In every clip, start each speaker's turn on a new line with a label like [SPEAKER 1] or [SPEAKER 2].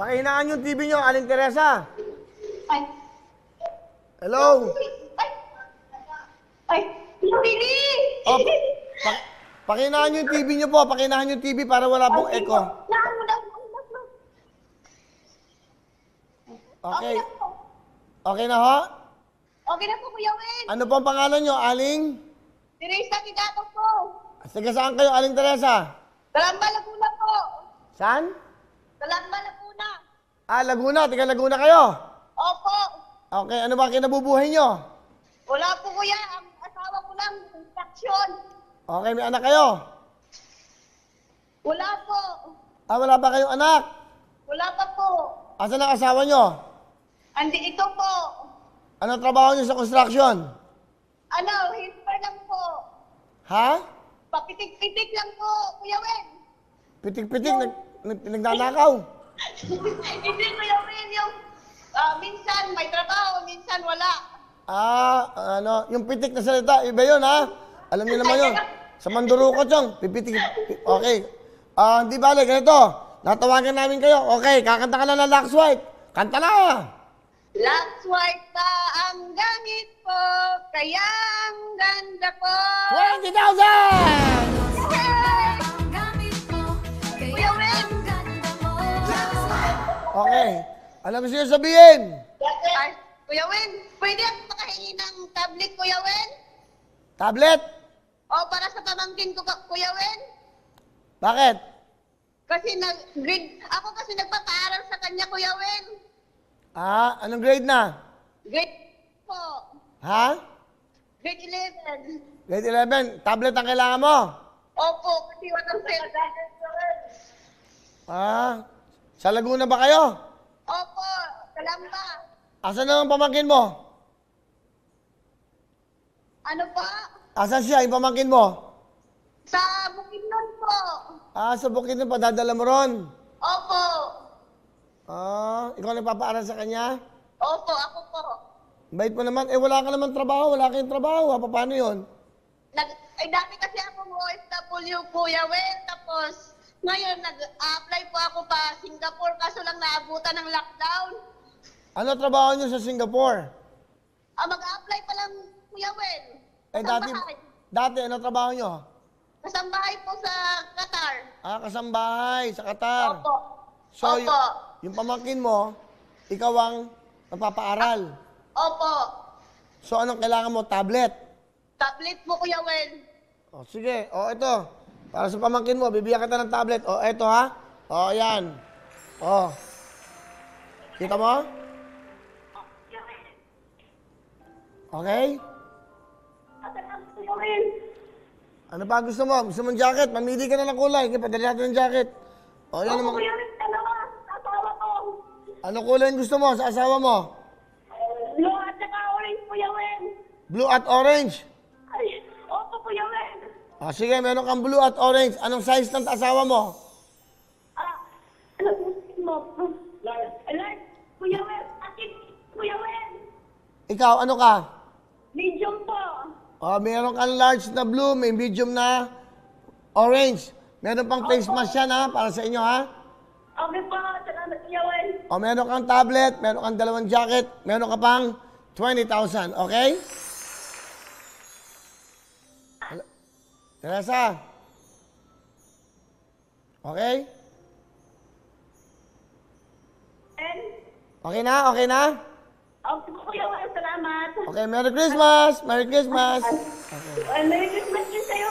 [SPEAKER 1] Pakihinaan yung TV nyo, Aling Teresa.
[SPEAKER 2] Ay.
[SPEAKER 1] Hello?
[SPEAKER 2] Ay, Billy!
[SPEAKER 1] Oh, pakihinaan yung TV nyo po. Pakihinaan yung TV para wala pong echo. Okay. Okay na ho?
[SPEAKER 2] Okay na po, Kuya Wen.
[SPEAKER 1] Ano po ang pangalan nyo, Aling?
[SPEAKER 2] Teresa Tigato po.
[SPEAKER 1] Sige, saan kayo, Aling Teresa?
[SPEAKER 2] Kalamba, Laguna po.
[SPEAKER 1] Saan?
[SPEAKER 2] Kalamba, Laguna.
[SPEAKER 1] Ah, Laguna. Tiga Laguna kayo?
[SPEAKER 2] Opo.
[SPEAKER 1] Okay, ano ba kinabubuhay nyo?
[SPEAKER 2] Wala po, Kuya. Ang asawa ko lang, construction.
[SPEAKER 1] Okay, may anak kayo?
[SPEAKER 2] Wala po.
[SPEAKER 1] Ah, wala pa kayong anak?
[SPEAKER 2] Wala pa po.
[SPEAKER 1] Asan ang asawa nyo?
[SPEAKER 2] Andi ito po.
[SPEAKER 1] Ano trabaho nyo sa construction?
[SPEAKER 2] Ano, helper lang po.
[SPEAKER 1] Ha?
[SPEAKER 2] Papitik-pitik lang po, Kuya Wen.
[SPEAKER 1] Pitik-pitik, nagnanakaw.
[SPEAKER 2] Hindi, Kuya Wen, yung minsan may trabaho, minsan wala.
[SPEAKER 1] Ah, ano, yung pitik na salita, iba yun ha? Alam niyo naman yun. Sa mandurukot yung pipitik. Okay. Hindi bale, ganito. Natawagan namin kayo. Okay, kakanta ka na ng Lux White. Kanta na!
[SPEAKER 2] Lux White pa ang gamit po, kaya ang ganda ko.
[SPEAKER 1] 20,000!
[SPEAKER 2] Kuya Wen!
[SPEAKER 1] Okay. Alam mo siya sabihin?
[SPEAKER 2] Ay, Kuya Wen, pwede ako makahingi ng tablet, Kuya Wen?
[SPEAKER 1] Tablet?
[SPEAKER 2] O, para sa pamangkin ko, Kuya Wen?
[SPEAKER 1] Bakit?
[SPEAKER 2] Kasi ako kasi nagpapaaral sa kanya, Kuya Wen.
[SPEAKER 1] Ah, anong grade na?
[SPEAKER 2] Grade po.
[SPEAKER 1] Ha?
[SPEAKER 2] Grade 11.
[SPEAKER 1] Grade 11. Tablet ang kailangan mo?
[SPEAKER 2] Opo, kasi walang cellphone.
[SPEAKER 1] Ah, sa Laguna ba kayo?
[SPEAKER 2] Opo, Kalamba.
[SPEAKER 1] Asan na ang pamangkin mo?
[SPEAKER 2] Ano po?
[SPEAKER 1] Asan siya, yung pamangkin mo?
[SPEAKER 2] Sa Bukidnon po.
[SPEAKER 1] Ah, sa Bukidnon pa, dadala mo ron.
[SPEAKER 2] Opo.
[SPEAKER 1] Ah, ikaw nagpapaaral sa kanya?
[SPEAKER 2] Opo, ako po.
[SPEAKER 1] Bait mo naman. Eh, wala ka naman trabaho. Wala kayong trabaho. Ha? Paano yun?
[SPEAKER 2] Dati kasi ako OFW, Kuya Wen. Tapos, ngayon, nag-apply po ako pa Singapore. Kaso lang naabutan ng lockdown.
[SPEAKER 1] Ano trabaho nyo sa Singapore?
[SPEAKER 2] Mag-apply pa lang, Kuya Wen.
[SPEAKER 1] Eh,
[SPEAKER 2] Kasambahay.
[SPEAKER 1] dati, ano trabaho nyo?
[SPEAKER 2] Kasambahay po sa Qatar.
[SPEAKER 1] Ah, kasambahay sa Qatar.
[SPEAKER 2] Opo.
[SPEAKER 1] So,
[SPEAKER 2] Opo.
[SPEAKER 1] yung pamangkin mo, ikaw ang nagpapaaral.
[SPEAKER 2] Opo.
[SPEAKER 1] So, anong kailangan mo? Tablet?
[SPEAKER 2] Tablet mo, Kuya Wen.
[SPEAKER 1] O, sige. O, ito. Para sa pamangkin mo, bibigyan kita ng tablet. O, ito ha. O, ayan. O. Kita mo? Okay?
[SPEAKER 2] Kuya Wen.
[SPEAKER 1] Ano pa gusto mo? Gusto mong jacket? Mamili ka na ng kulay. Kaya padali natin ng jacket. O, yan naman.
[SPEAKER 2] Kuya Wen, dalawa. Asawa ko.
[SPEAKER 1] Ano kulay gusto mo sa asawa mo?
[SPEAKER 2] Blue at saka orange, Kuya Wen.
[SPEAKER 1] Blue at orange.
[SPEAKER 2] Ay, opo, Kuya Wen.
[SPEAKER 1] O, sige, meron kang blue at orange. Anong size ng asawa mo?
[SPEAKER 2] Ano mo? Large, Kuya Wen. Akin, Kuya Wen.
[SPEAKER 1] Ikaw, ano ka?
[SPEAKER 2] Medium po.
[SPEAKER 1] O, meron kang large na blue, may medium na orange. Meron pang face mask yan ha, para sa inyo ha.
[SPEAKER 2] Okay po, salamat, Kuya Wen.
[SPEAKER 1] O, meron kang tablet, meron kang dalawang jacket, meron ka pang 20,000, okay? Teresa? Okay? Okay na? Okay na?
[SPEAKER 2] Okay po, Kuya Wen, salamat.
[SPEAKER 1] Okay, Merry Christmas! Merry Christmas! Okay.
[SPEAKER 2] Merry Christmas din sa'yo,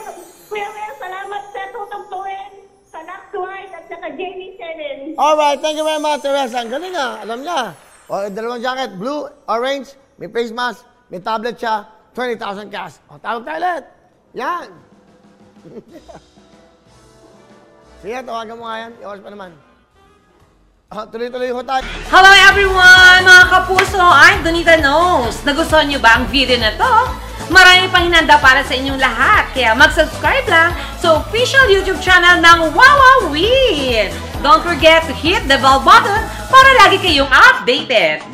[SPEAKER 2] Kuya Wen. Salamat sa tutugtuin sa Lux White at saka Jamie 7.
[SPEAKER 1] Alright, thank you very much, Teresa. Ang galing nga, alam niya. O, dalawang jacket, blue, orange, may face mask, may tablet siya, 20,000 cash. O, tawag tayo ulit. Yan. Sige, tawagan mo nga yan. Iwas pa naman. O, tuloy-tuloy ho tayo.
[SPEAKER 3] Hello everyone! Mga kapuso, I'm Donita Knows. Nagustuhan niyo ba ang video na to? Marami pang hinanda para sa inyong lahat. Kaya mag-subscribe lang sa official YouTube channel ng Wowowin. Don't forget to hit the bell button para lagi kayong updated.